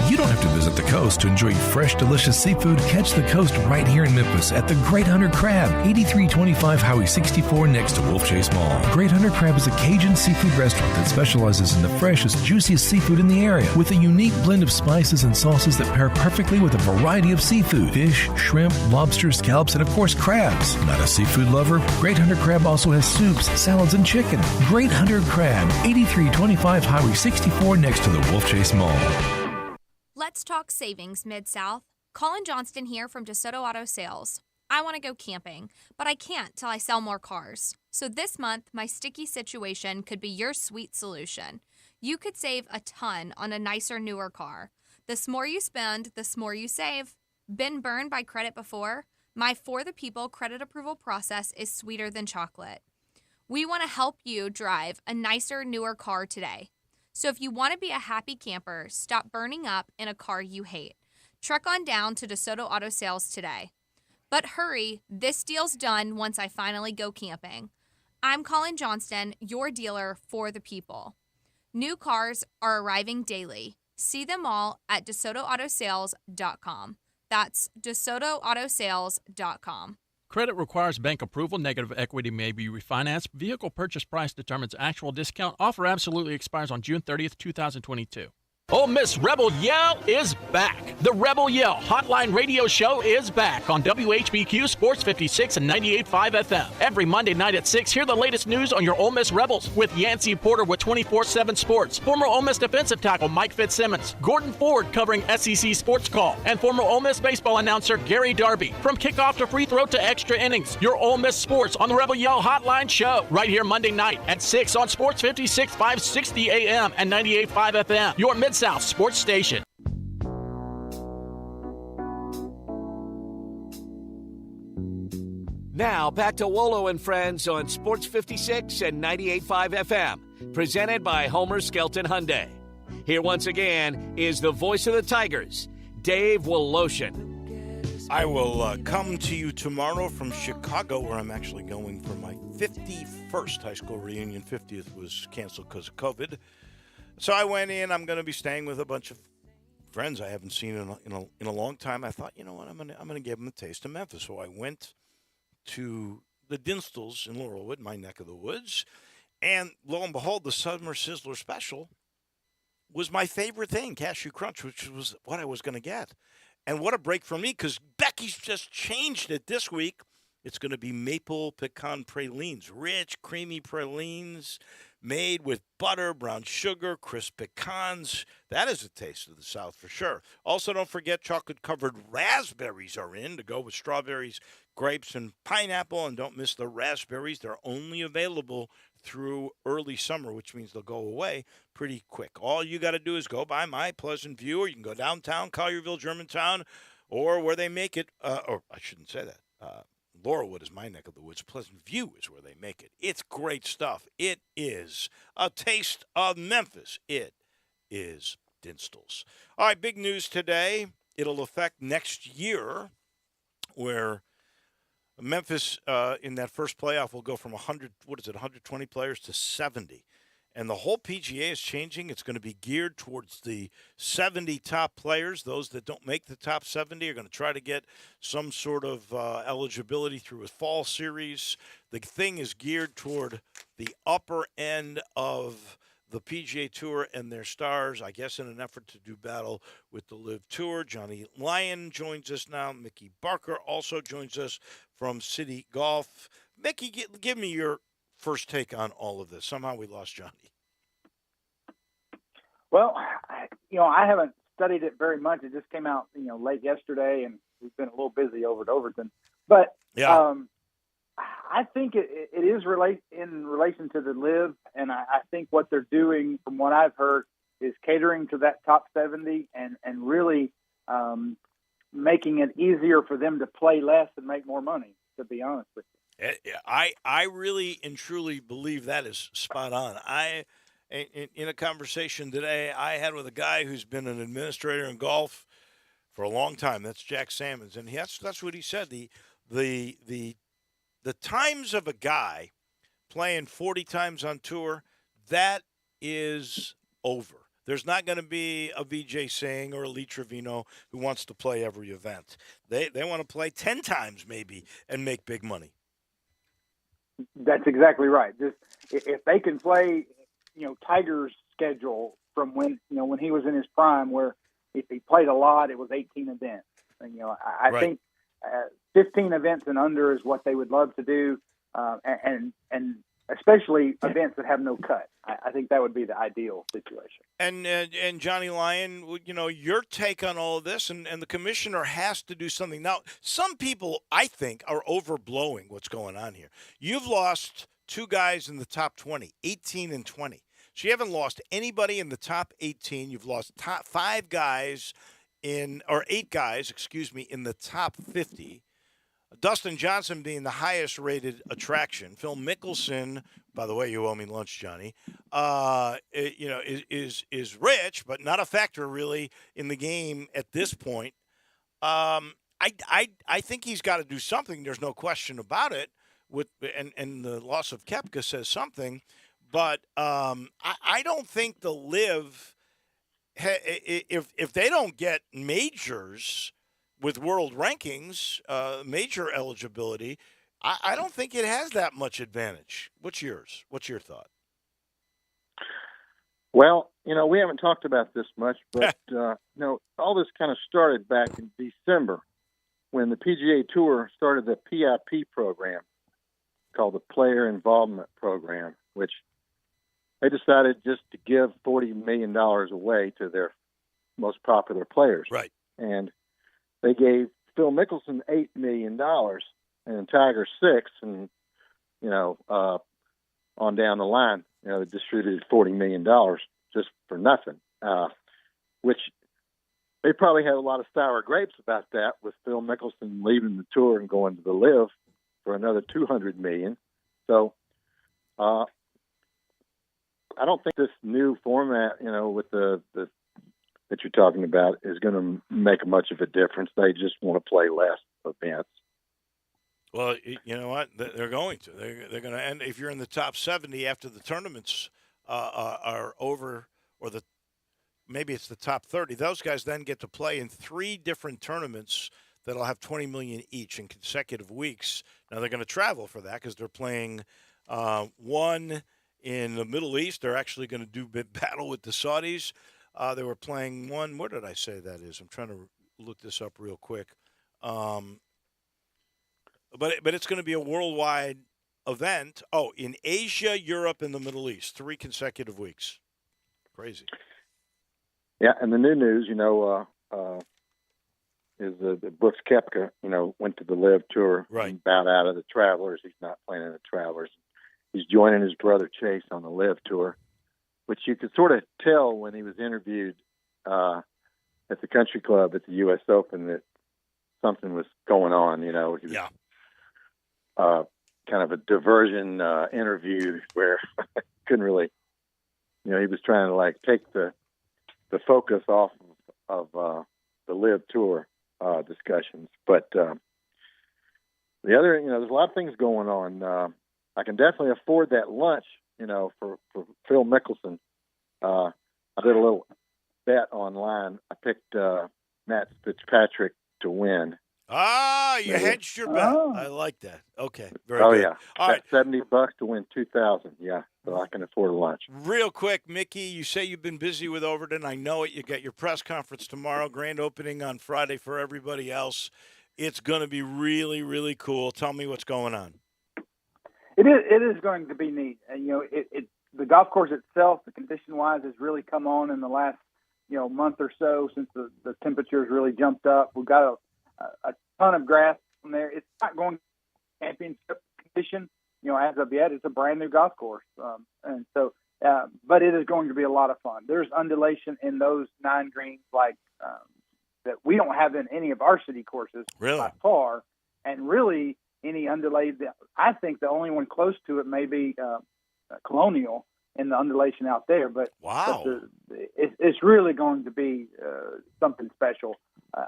You don't have to visit the coast to enjoy fresh, delicious seafood. Catch the coast right here in Memphis at the Great Hunter Crab, 8325 Highway 64 next to Wolf Chase Mall. Great Hunter Crab is a Cajun seafood restaurant that specializes in the freshest, juiciest seafood in the area with a unique blend of spices and sauces that pair perfectly with a variety of seafood, fish, shrimp, lobster, scallops, and of course crabs. Not a seafood lover? Great Hunter Crab also has soups, salads, and chicken. Great Hunter Crab, 8325 Highway 64 next to the Wolf Chase Mall. Let's talk savings, Mid-South. Colin Johnston here from DeSoto Auto Sales. I want to go camping, but I can't till I sell more cars. So this month, my sticky situation could be your sweet solution. You could save a ton on a nicer, newer car. The more you spend, the more you save. Been burned by credit before? My For the People credit approval process is sweeter than chocolate. We want to help you drive a nicer, newer car today. So if you want to be a happy camper, stop burning up in a car you hate. Truck on down to DeSoto Auto Sales today. But hurry, this deal's done once I finally go camping. I'm Colin Johnston, your dealer for the people. New cars are arriving daily. See them all at DeSotoAutoSales.com. That's DeSotoAutoSales.com. Credit requires bank approval. Negative equity may be refinanced. Vehicle purchase price determines actual discount. Offer absolutely expires on June 30th, 2022. Ole Miss Rebel Yell is back. The Rebel Yell Hotline Radio Show is back on WHBQ Sports 56 and 98.5 FM. Every Monday night at 6, hear the latest news on your Ole Miss Rebels with Yancey Porter with 24/7 Sports, former Ole Miss defensive tackle Mike Fitzsimmons, Gordon Ford covering SEC Sports Call, and former Ole Miss baseball announcer Gary Darby. From kickoff to free throw to extra innings, your Ole Miss Sports on the Rebel Yell Hotline Show right here Monday night at 6 on Sports 56, 560 AM and 98.5 FM. Your Mid-South Sports Station. Now back to Wolo and Friends on Sports 56 and 98.5 FM, presented by Homer Skelton Hyundai. Here once again is the voice of the Tigers, Dave Woloshin. I will come to you tomorrow from Chicago, where I'm actually going for my 51st high school reunion. 50th was canceled because of COVID. So I went in. I'm going to be staying with a bunch of friends I haven't seen in a long time. I thought, you know what, I'm going to give them a taste of Memphis. So I went to the Dinstals in Laurelwood, my neck of the woods, and lo and behold, the Summer Sizzler Special was my favorite thing, Cashew Crunch, which was what I was going to get. And what a break for me, because Becky's just changed it this week. It's going to be maple pecan pralines, rich, creamy pralines made with butter, brown sugar, crisp pecans. That is a taste of the South for sure. Also, don't forget chocolate-covered raspberries are in to go with strawberries, grapes, and pineapple. And don't miss the raspberries. They're only available through early summer, which means they'll go away pretty quick. All you got to do is go by my Pleasant View, or you can go downtown, Collierville, Germantown, or where they make it, or I shouldn't say that. Laurelwood is my neck of the woods. Pleasant View is where they make it. It's great stuff. It is a taste of Memphis. It is Dinstals. All right, big news today. It'll affect next year, where Memphis in that first playoff will go from 120 players to 70. And the whole PGA is changing. It's going to be geared towards the 70 top players. Those that don't make the top 70 are going to try to get some sort of eligibility through a fall series. The thing is geared toward the upper end of the PGA Tour and their stars, I guess in an effort to do battle with the LIV Tour. Johnny Lyon joins us now. Mickey Barker also joins us from City Golf. Mickey, give me your first take on all of this. Somehow we lost Johnny. Well, I haven't studied it very much. It just came out, late yesterday, and we've been a little busy over at Overton. But yeah. I think it is in relation to the LIV, and I think what they're doing, from what I've heard, is catering to that top 70 and really making it easier for them to play less and make more money, to be honest with you. I really and truly believe that is spot on. In a conversation today I had with a guy who's been an administrator in golf for a long time. That's Jack Sammons, and that's what he said. The times of a guy playing 40 times on tour, that is over. There's not going to be a Vijay Singh or a Lee Trevino who wants to play every event. They want to play 10 times maybe and make big money. That's exactly right. Just if they can play, Tiger's schedule from when he was in his prime, where if he played a lot, it was 18 events. And, I right. think 15 events and under is what they would love to do, and especially events that have no cut. I think that would be the ideal situation. And Johnny Lyon, your take on all of this, and the commissioner has to do something. Now, some people, I think, are overblowing what's going on here. You've lost two guys in the top 20, 18 and 20. So you haven't lost anybody in the top 18. You've lost top 8 guys, in the top 50. Dustin Johnson being the highest rated attraction. Phil Mickelson, by the way, you owe me lunch, Johnny, is rich, but not a factor really in the game at this point. I think he's got to do something. There's no question about it. And the loss of Koepka says something, but I don't think the Live, if they don't get majors with world rankings, major eligibility, I don't think it has that much advantage. What's yours? What's your thought? Well, we haven't talked about this much, but all this kind of started back in December when the PGA Tour started the PIP program called the Player Involvement Program, which they decided just to give $40 million away to their most popular players. Right. And they gave Phil Mickelson $8 million and Tiger $6 million, and, on down the line, they distributed $40 million just for nothing, which they probably had a lot of sour grapes about that, with Phil Mickelson leaving the tour and going to the Live for another $200 million. So I don't think this new format, with the that you're talking about, is going to make much of a difference. They just want to play less events. Well, you know what? They're going to. They're going to end. If you're in the top 70 after the tournaments are over, or maybe it's the top 30, those guys then get to play in 3 different tournaments that'll have $20 million each in consecutive weeks. Now they're going to travel for that because they're playing one in the Middle East. They're actually going to do battle with the Saudis. They were playing one. Where did I say that is? I'm trying to look this up real quick. But it's going to be a worldwide event. Oh, in Asia, Europe, and the Middle East, 3 consecutive weeks. Crazy. Yeah, and the new news, is that Brooks Koepka, went to the Live Tour and bowed out of the Travelers. He's not playing in the Travelers. He's joining his brother Chase on the Live Tour, which you could sort of tell when he was interviewed at the Country Club at the U.S. Open that something was going on. He was, kind of a diversion interview where couldn't really, he was trying to take the focus off of the Live Tour discussions. But the other, there's a lot of things going on. I can definitely afford that lunch, for Phil Mickelson. I did a little bet online. I picked Matt Fitzpatrick to win. You hedged your bet. I like that. Okay, very good. Yeah. All right, $70 to win $2,000. Yeah, so I can afford a lunch. Real quick, Mickey, you say you've been busy with Overton. I know it. You got your press conference tomorrow, grand opening on Friday for everybody else. It's going to be really, really cool. Tell me what's going on. It is going to be neat. And, the golf course itself, the condition-wise, has really come on in the last, month or so since the temperatures really jumped up. We've got a ton of grass from there. It's not going to championship condition, as of yet. It's a brand new golf course. And so, but it is going to be a lot of fun. There's undulation in those 9 greens that we don't have in any of our city courses by far. And really any undulated, I think the only one close to it may be Colonial in the undulation out there. But, wow, it's really going to be something special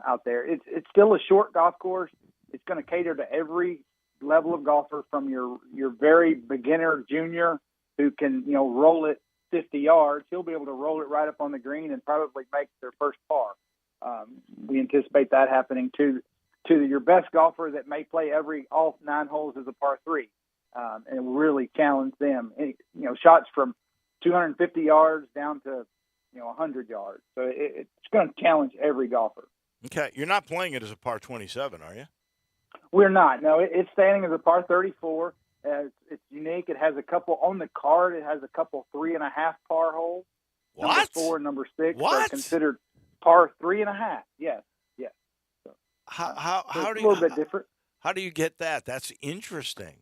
out there. It's still a short golf course. It's going to cater to every level of golfer, from your very beginner junior who can roll it 50 yards. He'll be able to roll it right up on the green and probably make their first par. We anticipate that happening to your best golfer that may play all 9 holes as a par 3, and really challenge them. Shots from 250 yards down to 100 yards. So it's going to challenge every golfer. Okay, you're not playing it as a par 27, are you? We're not. No, it's standing as a par 34. It's unique. It has a couple on the card. It has a couple 3.5 par holes. What? Number 4 and number 6 what? are considered par 3.5. Yes. So, how do you? A little bit different. How do you get that? That's interesting.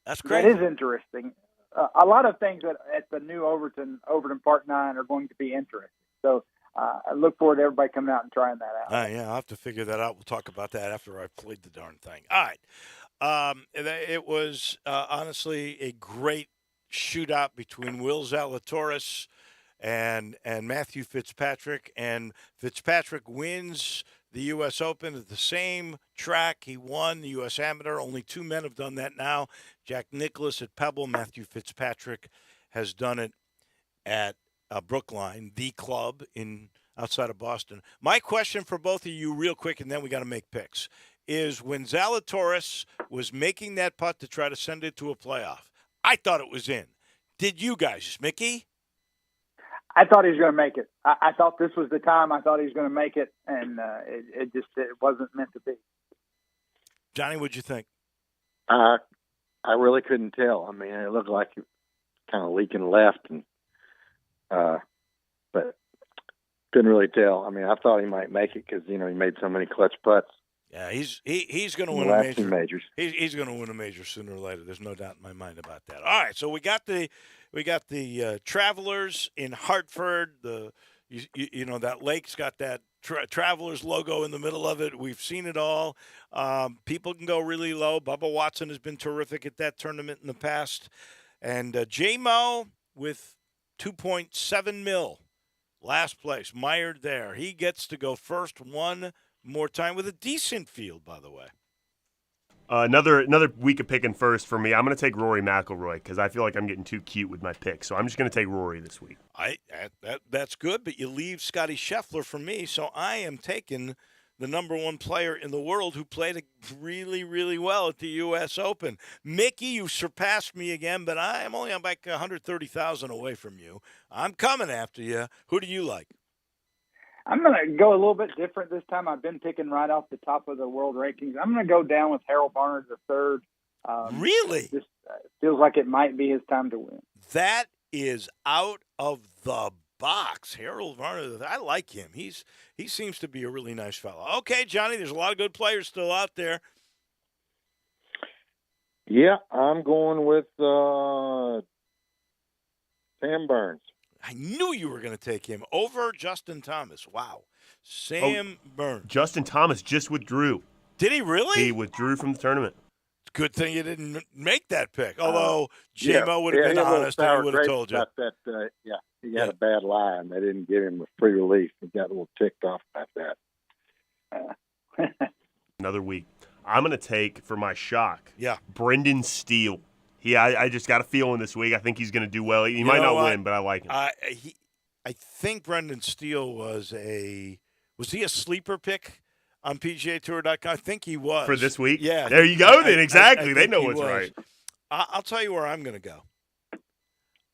That's great. That is interesting. A lot of things at the new Overton Park 9 are going to be interesting. So I look forward to everybody coming out and trying that out. Yeah, I'll have to figure that out. We'll talk about that after I played the darn thing. All right. It was honestly a great shootout between Will Zalatoris and Matthew Fitzpatrick. And Fitzpatrick wins the U.S. Open at the same track he won the U.S. Amateur. Only two men have done that now. Jack Nicklaus at Pebble. Matthew Fitzpatrick has done it at Brookline, the club outside of Boston. My question for both of you real quick, and then we got to make picks, is when Zalatoris was making that putt to try to send it to a playoff, I thought it was in. Did you guys, Mickey? I thought he was going to make it. I thought this was the time. I thought he was going to make it, and it wasn't meant to be. Johnny, what'd you think? I really couldn't tell. I mean, it looked like it was kind of leaking left, and but couldn't really tell. I mean, I thought he might make it because he made so many clutch putts. Yeah, he's going to win a major. Majors. He's going to win a major sooner or later. There's no doubt in my mind about that. All right, so we got the Travelers in Hartford. That lake's got that Travelers logo in the middle of it. We've seen it all. People can go really low. Bubba Watson has been terrific at that tournament in the past, and J-Mo with $2.7 million, last place, mired there. He gets to go first one more time with a decent field, by the way. Another week of picking first for me. I'm going to take Rory McIlroy because I feel like I'm getting too cute with my picks. So I'm just going to take Rory this week. That's good, but you leave Scotty Scheffler for me, so I am taking the number one player in the world who played really, really well at the U.S. Open. Mickey, you surpassed me again, but I'm only like 130,000 away from you. I'm coming after you. Who do you like? I'm going to go a little bit different this time. I've been picking right off the top of the world rankings. I'm going to go down with Harold Varner III. Really? Just feels like it might be his time to win. That is out of the box. Harold Varner, I like him. He seems to be a really nice fellow. Okay, Johnny, there's a lot of good players still out there. Yeah, I'm going with Sam Burns. I knew you were going to take him over Justin Thomas. Wow. Sam Burns. Justin Thomas just withdrew. Did he really? He withdrew from the tournament. Good thing you didn't make that pick. Although J-Mo would have been honest and he would have told you. That, he had a bad lie, and they didn't give him a free relief. He got a little ticked off about that. Another week. I'm going to take, for my shock, Yeah. Brendan Steele. I just got a feeling this week. I think he's going to do well. He might not win, but I like him. I think Brendan Steele was he a sleeper pick on PGAtour.com? I think he was. For this week? Yeah. There you go then. Exactly. They know what's right. I'll tell you where I'm going to go.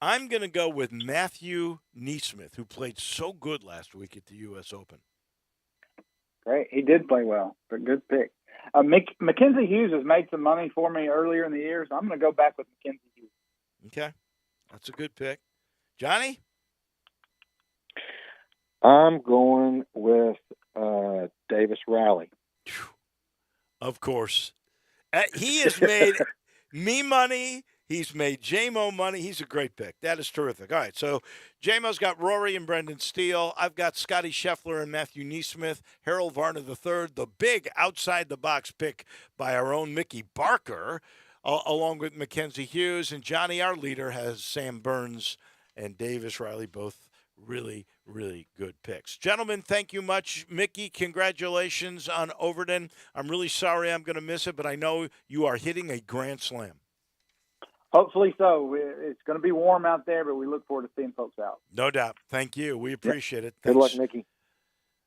I'm going to go with Matthew Neesmith, who played so good last week at the U.S. Open. Great. He did play well, but good pick. Mackenzie Hughes has made some money for me earlier in the year, so I'm going to go back with Mackenzie Hughes. Okay. That's a good pick. Johnny? I'm going with Davis Riley. Of course. He has made me money. He's made J-Mo money. He's a great pick. That is terrific. All right, so J-Mo's got Rory and Brendan Steele. I've got Scotty Scheffler and Matthew Neesmith, Harold Varner III, the big outside-the-box pick by our own Mickey Barker, along with Mackenzie Hughes. And Johnny, our leader, has Sam Burns and Davis Riley, both really, really good picks. Gentlemen, thank you much. Mickey, congratulations on Overton. I'm really sorry I'm going to miss it, but I know you are hitting a grand slam. Hopefully so. It's going to be warm out there, but we look forward to seeing folks out. No doubt. Thank you. We appreciate it. Good luck, Mickey.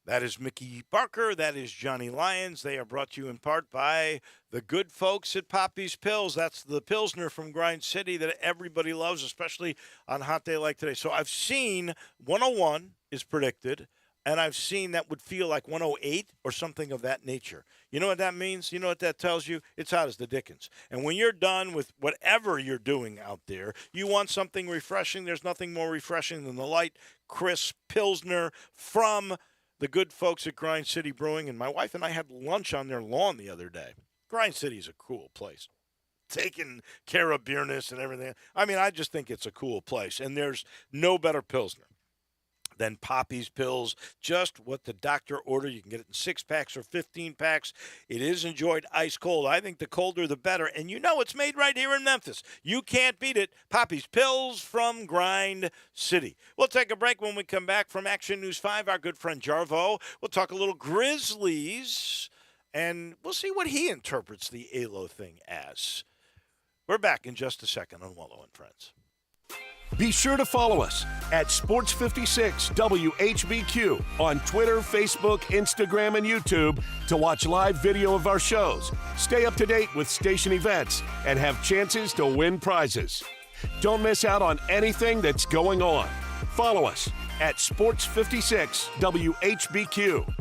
That is Mickey Barker. That is Johnny Lyons. They are brought to you in part by the good folks at Poppy's Pills. That's the Pilsner from Grind City that everybody loves, especially on a hot day like today. So I've seen 101 is predicted, and I've seen that would feel like 108 or something of that nature. You know what that means? You know what that tells you? It's hot as the dickens. And when you're done with whatever you're doing out there, you want something refreshing. There's nothing more refreshing than the light, crisp Pilsner from the good folks at Grind City Brewing. And my wife and I had lunch on their lawn the other day. Grind City is a cool place. Taking care of beerness and everything. I mean, I just think it's a cool place. And there's no better Pilsner than Poppy's pills. Just what the doctor ordered. You can get it in 6-packs or 15-packs. It is enjoyed ice cold. I think the colder the better. And you know it's made right here in Memphis. You can't beat it. Poppy's pills from Grind City. We'll take a break. When we come back from Action News 5, our good friend Jarvo, we'll talk a little Grizzlies, and we'll see what he interprets the ALO thing as. We're back in just a second on Wolo and Friends. Be sure to follow us at Sports56 WHBQ on Twitter, Facebook, Instagram, and YouTube to watch live video of our shows, stay up to date with station events, and have chances to win prizes. Don't miss out on anything that's going on. Follow us at Sports56 WHBQ.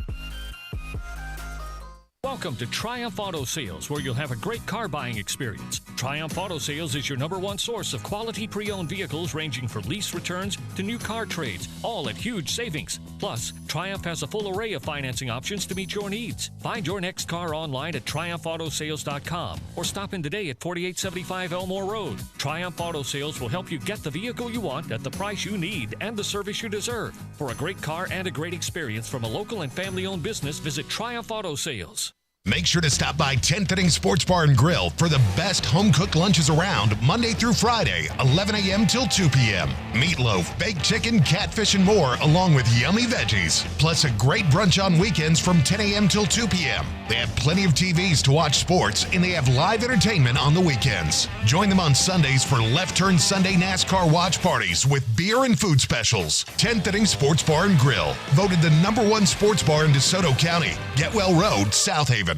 Welcome to Triumph Auto Sales, where you'll have a great car buying experience. Triumph Auto Sales is your #1 source of quality pre-owned vehicles ranging from lease returns to new car trades, all at huge savings. Plus, Triumph has a full array of financing options to meet your needs. Find your next car online at triumphautosales.com or stop in today at 4875 Elmore Road. Triumph Auto Sales will help you get the vehicle you want at the price you need and the service you deserve. For a great car and a great experience from a local and family-owned business, visit Triumph Auto Sales. Make sure to stop by 10th Inning Sports Bar and Grill for the best home-cooked lunches around Monday through Friday, 11 a.m. till 2 p.m. Meatloaf, baked chicken, catfish, and more, along with yummy veggies. Plus a great brunch on weekends from 10 a.m. till 2 p.m. They have plenty of TVs to watch sports, and they have live entertainment on the weekends. Join them on Sundays for Left Turn Sunday NASCAR watch parties with beer and food specials. 10th Inning Sports Bar and Grill, voted the #1 sports bar in DeSoto County, Getwell Road, South Haven.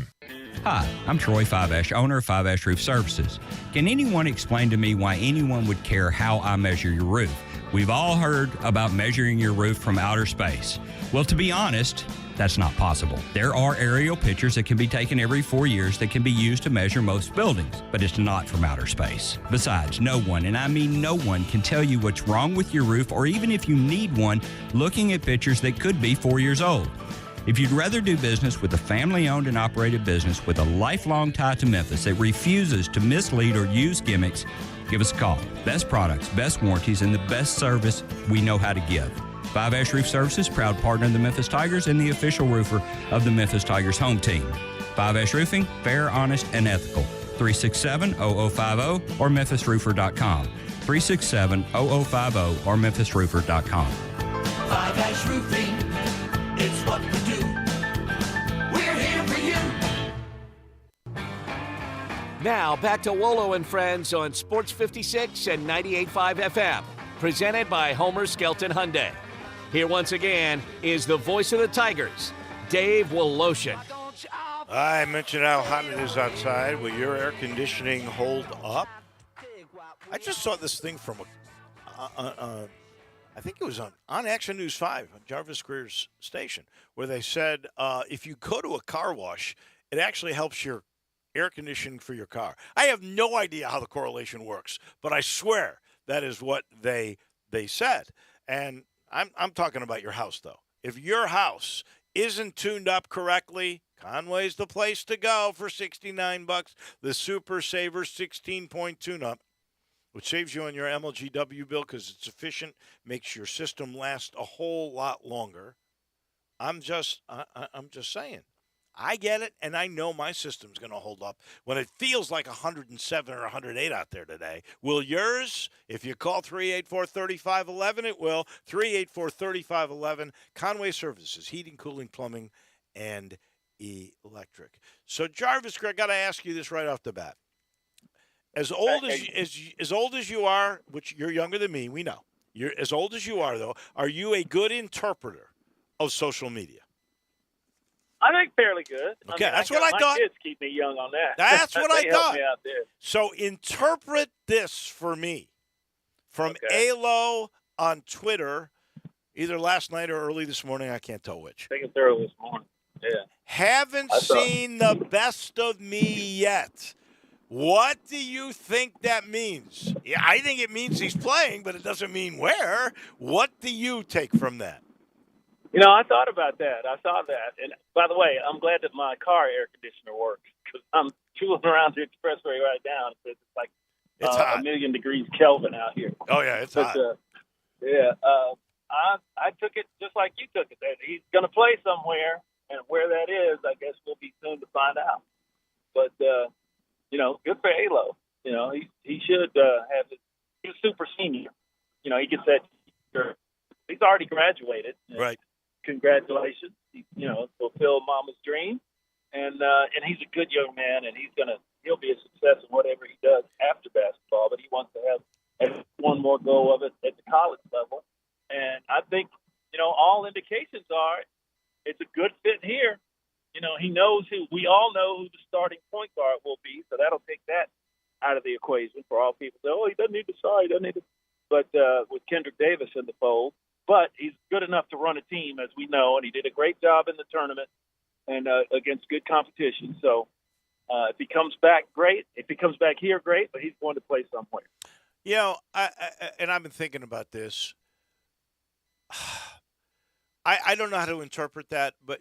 Hi, I'm Troy Fiveash, owner of Fiveash Roof Services. Can anyone explain to me why anyone would care how I measure your roof? We've all heard about measuring your roof from outer space. Well, to be honest, that's not possible. There are aerial pictures that can be taken every 4 years that can be used to measure most buildings, but it's not from outer space. Besides, no one, and I mean no one, can tell you what's wrong with your roof or even if you need one looking at pictures that could be 4 years old. If you'd rather do business with a family-owned and operated business with a lifelong tie to Memphis that refuses to mislead or use gimmicks, give us a call. Best products, best warranties, and the best service we know how to give. Fiveash Roof Services, proud partner of the Memphis Tigers and the official roofer of the Memphis Tigers home team. Fiveash Roofing, fair, honest, and ethical. 367-0050 or memphisroofer.com. 367-0050 or memphisroofer.com. Fiveash Roofing, it's what we do. We're here for you. Now back to Wolo and Friends on Sports 56 and 98.5 FM, presented by Homer Skelton Hyundai. Here once again is the voice of the Tigers, Dave Woloshin. I mentioned how hot it is outside. Will your air conditioning hold up? I just saw this thing from I think it was on Action News 5, on Jarvis Greer's station, where they said if you go to a car wash, it actually helps your air conditioning for your car. I have no idea how the correlation works, but I swear that is what they said. And I'm talking about your house, though. If your house isn't tuned up correctly, Conway's the place to go for $69. The Super Saver 16-point tune-up, which saves you on your MLGW bill because it's efficient, makes your system last a whole lot longer. I'm just saying. I get it, and I know my system's going to hold up when it feels like 107 or 108 out there today. Will yours? If you call 384-3511, it will. 384-3511. Conway Services, heating, cooling, plumbing, and electric. So, Jarvis, I got to ask you this right off the bat. As old as you are, which you're younger than me, we know. You're as old as you are, though. Are you a good interpreter of social media? I think fairly good. Okay, that's what my I thought. Kids keep me young on that. That's what I They thought. help me out there. So interpret this for me from ALO on Twitter, either last night or early this morning. I can't tell which. I think it's early this morning. Yeah. Haven't seen the best of me yet. What do you think that means? Yeah, I think it means he's playing, but it doesn't mean where. What do you take from that? You know, I thought about that. I saw that. And by the way, I'm glad that my car air conditioner works because I'm tooling around the expressway right now. It's like hot. 1,000,000 degrees Kelvin out here. Oh, yeah, it's hot. Yeah. I took it just like you took it. That he's going to play somewhere, and where that is, I guess we'll be soon to find out. But good for Alo. He should have. He's a super senior. He gets that. He's already graduated. Right. Congratulations. He, fulfilled Mama's dream, and he's a good young man, and he'll be a success in whatever he does after basketball. But he wants to have at least one more go of it at the college level, and I think all indications are it's a good fit here. He knows we all know who the starting point guard will be, so that'll take that out of the equation for all people. Say, he doesn't need to start, he doesn't need to. But with Kendrick Davis in the fold, but he's good enough to run a team, as we know, and he did a great job in the tournament and against good competition. So if he comes back, great. If he comes back here, great. But he's going to play somewhere. I've been thinking about this. I don't know how to interpret that, but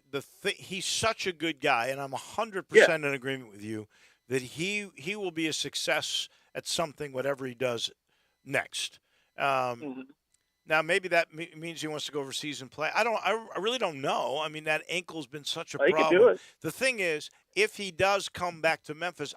he's such a good guy, and I'm 100% in agreement with you that he will be a success at something, whatever he does next. Now, maybe that means he wants to go overseas and play. I really don't know. I mean, that ankle's been such a problem. He can do it. The thing is, if he does come back to Memphis,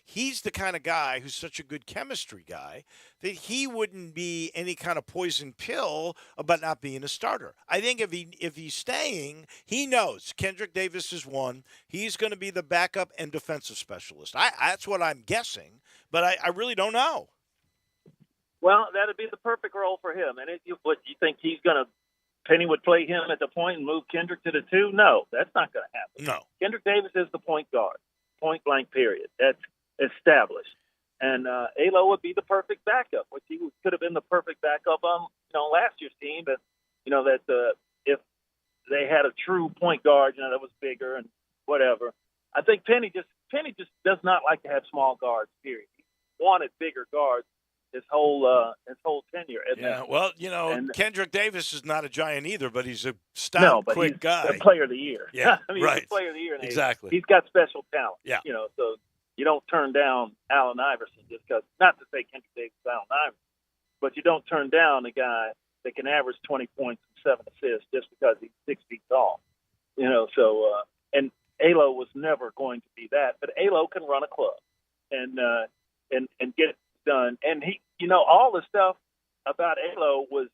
he's the kind of guy who's such a good chemistry guy that he wouldn't be any kind of poison pill about not being a starter. I think if he's staying, he knows Kendrick Davis is one. He's going to be the backup and defensive specialist. That's what I'm guessing, but I really don't know. Well, that'd be the perfect role for him. And you think he's going to – Penny would play him at the point and move Kendrick to the 2? No, that's not going to happen. No. Kendrick Davis is the point guard, point blank period. That's established. And Alo would be the perfect backup, which he could have been the perfect backup on last year's team. But, if they had a true point guard, that was bigger and whatever. I think Penny just does not like to have small guards, period. He wanted bigger guards his whole tenure. Kendrick Davis is not a giant either, but he's a stout, quick guy. He's a player of the year. Yeah, he's right. a player of the year. Exactly. He's got special talent. Yeah. So you don't turn down Allen Iverson just because, not to say Kendrick Davis is Allen Iverson, but you don't turn down a guy that can average 20 points and 7 assists just because he's 6 feet tall. And Alo was never going to be that, but Alo can run a club and get it done. And he, all the stuff about Alo was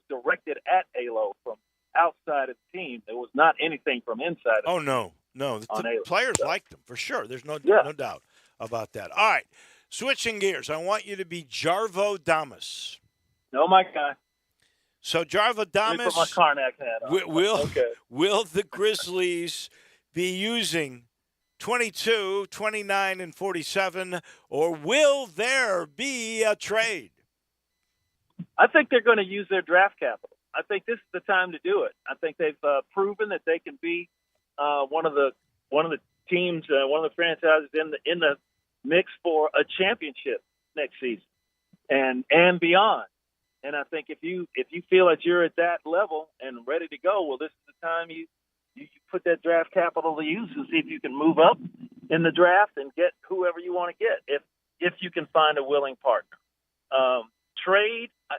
directed at Alo from outside of the team. There was not anything from inside. Oh, no. The players liked him, for sure. There's no doubt about that. All right, switching gears. I want you to be Jarvo Damas. No, my guy. So Jarvo Damas. Put my Karnak hat on. Will the Grizzlies be using 22, 29, and 47, or will there be a trade? I think they're going to use their draft capital. I think this is the time to do it. I think they've proven that they can be one of the teams, one of the franchises in the mix for a championship next season and beyond. And I think if you feel that you're at that level and ready to go, well, this is the time you put that draft capital to use and see if you can move up in the draft and get whoever you want to get if you can find a willing partner. Trade, I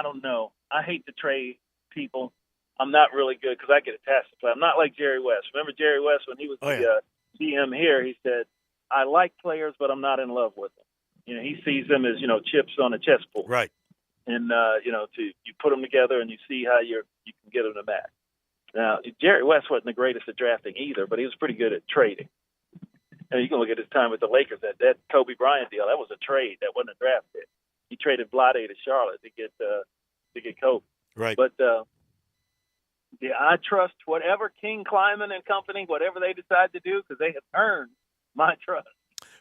don't know. I hate to trade people. I'm not really good because I get attached to play. I'm not like Jerry West. Remember Jerry West when he was the GM here? He said, I like players, but I'm not in love with them. He sees them as, chips on a chessboard. Right. And, you put them together and you see how you can get them to match. Now, Jerry West wasn't the greatest at drafting either, but he was pretty good at trading. And you can look at his time with the Lakers. That Kobe Bryant deal, that was a trade. That wasn't a draft pick. He traded Vlade to Charlotte to get Kobe. Right. But I trust whatever King Kleiman and company, whatever they decide to do, because they have earned my trust.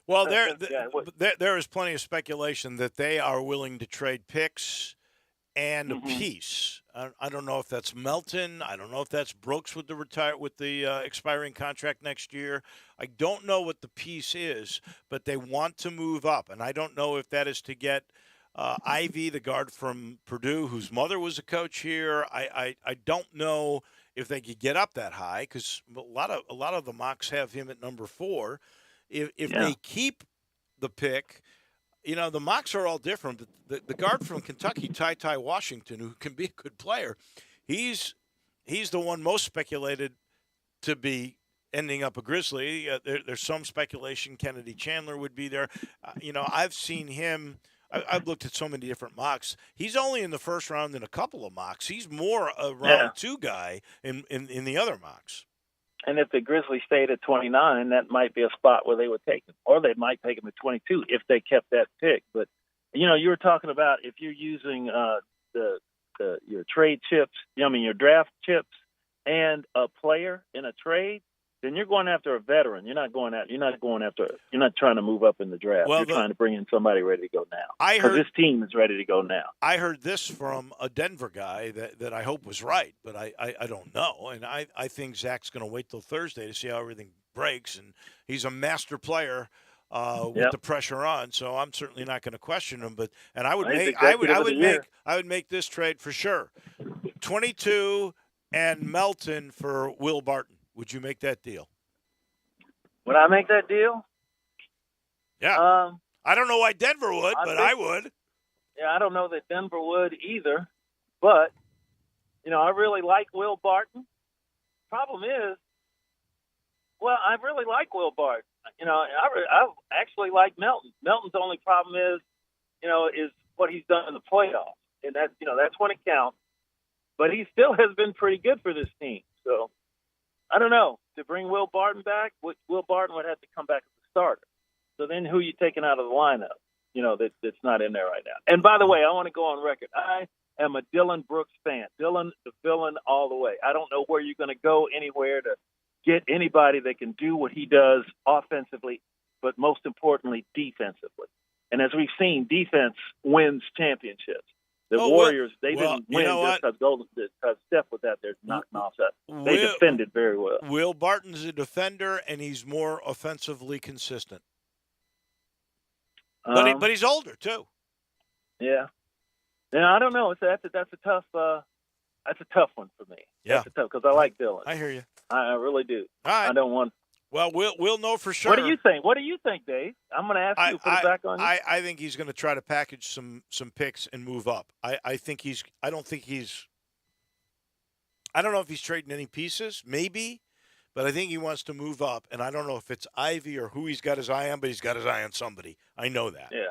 Well, there is plenty of speculation that they are willing to trade picks and a piece. I don't know if that's Melton. I don't know if that's Brooks with the expiring contract next year. I don't know what the piece is, but they want to move up, and I don't know if that is to get Ivy, the guard from Purdue, whose mother was a coach here. I don't know if they could get up that high because a lot of the mocks have him at number 4. If they keep the pick, the mocks are all different. But the guard from Kentucky, Ty Washington, who can be a good player, he's the one most speculated to be ending up a Grizzly. There's some speculation Kennedy Chandler would be there. I've seen him. I've looked at so many different mocks. He's only in the first round in a couple of mocks. He's more a round 2 guy in the other mocks. And if the Grizzlies stayed at 29, that might be a spot where they would take him. Or they might take him at 22 if they kept that pick. But, you were talking about if you're using your trade chips, your draft chips and a player in a trade, then you're going after a veteran. You're not trying to move up in the draft. You're trying to bring in somebody ready to go now. Because this team is ready to go now. I heard this from a Denver guy that I hope was right, but I don't know. And I think Zach's going to wait till Thursday to see how everything breaks. And he's a master player with the pressure on, so I'm certainly not going to question him. I would make this trade for sure. 22 and Melton for Will Barton. Would you make that deal? Would I make that deal? Yeah. I don't know why Denver would, but I would. Yeah, I don't know that Denver would either. But, I really like Will Barton. Problem is, I really like Will Barton. I actually like Melton. Melton's only problem is what he's done in the playoffs. And that's when it counts. But he still has been pretty good for this team. So, I don't know. To bring Will Barton back, Will Barton would have to come back as a starter. So then who are you taking out of the lineup, that's not in there right now? And by the way, I want to go on record. I am a Dylan Brooks fan. Dylan, the villain all the way. I don't know where you're going to go anywhere to get anybody that can do what he does offensively, but most importantly, defensively. And as we've seen, defense wins championships. The Warriors, they didn't win just because Steph was out there knocking off that. They defended very well. Will Barton's a defender, and he's more offensively consistent. But he's older too. Yeah. I don't know. That's a tough one for me. Yeah, that's tough because I like Dylan. I hear you. I really do. All right. I don't want. Well, we'll know for sure. What do you think? What do you think, Dave? I'm going to ask you to put it back on you. I think he's going to try to package some picks and move up. I don't know if he's trading any pieces, maybe, but I think he wants to move up. And I don't know if it's Ivy or who he's got his eye on, but he's got his eye on somebody. I know that. Yeah.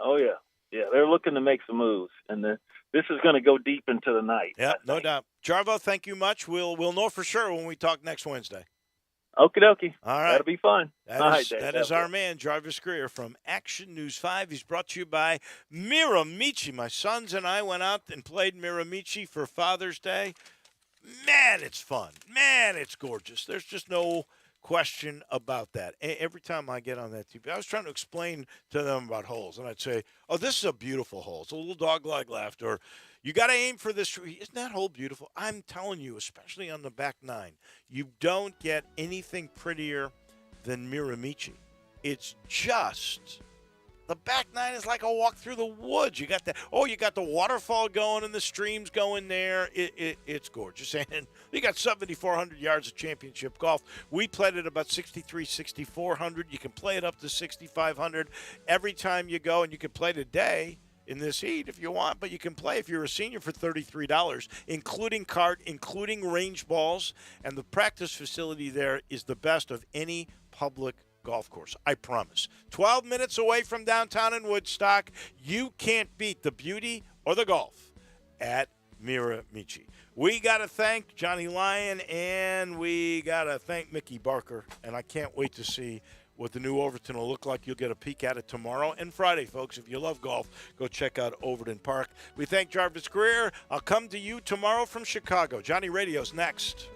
Oh yeah. Yeah. They're looking to make some moves, and this is going to go deep into the night. Yeah, no doubt. Jarvo, thank you much. We'll know for sure when we talk next Wednesday. Okie dokie. All right. That'll be fun. That is our man, Jarvis Greer from Action News 5. He's brought to you by Miramichi. My sons and I went out and played Miramichi for Father's Day. Man, it's fun. Man, it's gorgeous. There's just no question about that. Every time I get on that TV, I was trying to explain to them about holes, and I'd say, oh, this is a beautiful hole. It's a little dog-leg left, or you got to aim for this tree. Isn't that hole beautiful? I'm telling you, especially on the back nine, you don't get anything prettier than Miramichi. It's just the back nine is like a walk through the woods. You got the waterfall going and the streams going there. It's gorgeous. And you got 7,400 yards of championship golf. We played it about 6,400. You can play it up to 6,500 every time you go, and you can play today in this heat if you want, but you can play if you're a senior for $33, including cart, including range balls, and the practice facility there is the best of any public golf course, I promise. 12 minutes away from downtown in Woodstock. You can't beat the beauty or the golf at Miramichi. We got to thank Johnny Lyon, and we got to thank Mickey Barker, and I can't wait to see what the new Overton will look like. You'll get a peek at it tomorrow and Friday, folks. If you love golf, go check out Overton Park. We thank Jarvis Greer. I'll come to you tomorrow from Chicago. Johnny Radio's next.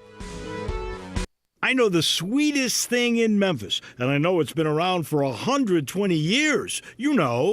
I know the sweetest thing in Memphis, and I know it's been around for 120 years. You know,